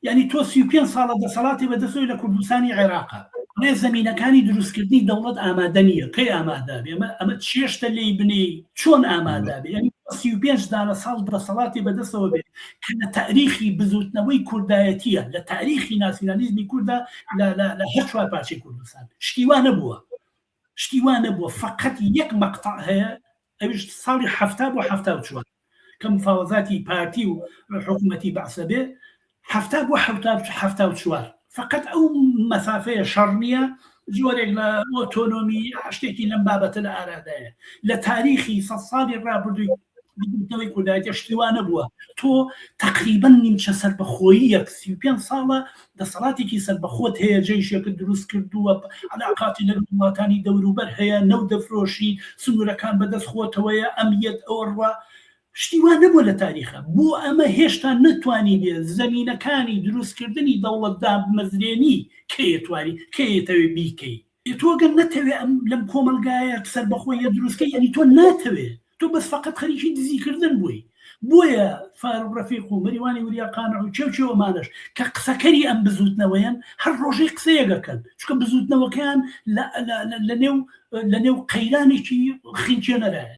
یعنی تۆ 35 ساڵە دەسەڵاتی بەدەستەوەی لە کوردستانی عێراقا ڕێ زەمینەکانی دروستکردنی دەوڵەت ئامادە نییە کەی ئامادە بێ ئەمە چێشتە لێی بنێ چۆن ئامادە بێ ینی 35 دانە ساڵ دەسەڵاتی بەدەستەوە بێت کە لە تاریخی بزوتنەوەی کوردایەتیە لە تاریخی ناسیۆنالیزمی کووردا لە هەر چوار پارچەی کوردستان شتیوان نەبووە فقط یەک مەقطع هەیە ئەویش ساڵی 70 بۆ 74 کە مفاوەزاتی پارتی و حکوومەتی بەعسە بێ 70 بۆ 74 فقط ئەو مەسافەیە شەڕ نییە جۆرێک لە ئۆتۆنۆمی شتێکی لەم بابەتە لە ئارادایە لە تاریخی 100 ساڵی ڕابردووی بزوتنەوەی کوردایەتی شتیوان نەبووە تۆ تقریبا نیمچە سەربەخۆیی 35 ساڵە دەسەڵاتێکی سەربەخۆت هەیە جێیشێکت دروست کردووە علاقاتی لەگەڵ وڵاتانی دەوروبەر هەیە نەو دەفرۆشی سنوورەکان بەدەست خۆتەوەیە ئەمیەت ئەوڕوا شتیوان نەبووە لە تاریخە بۆ ئەمە هێشتا نتوانی بێ زەمینەکانی دروستکردنی دەوڵەتدا مەزرێنی کەیەتەوێ بیکەی تۆگەن نەتەوێ ئەم لەم کۆمەلگایە سەربەخۆیە دروستکەی یعنی تۆ ناتەوێ تۆ بەس فقط خەریکی دزیکردن بووی بۆیە فاروق ڕەفیق و مەریوانی وریا قانع و چێوچێوەمانش کە قسەکەری ئەم بزوتنەوەیان هەر ڕۆژێک قسەیەکەن چکە بزوتنەوەکەیان لە نێو قەیرانێکی خینچێنەرایە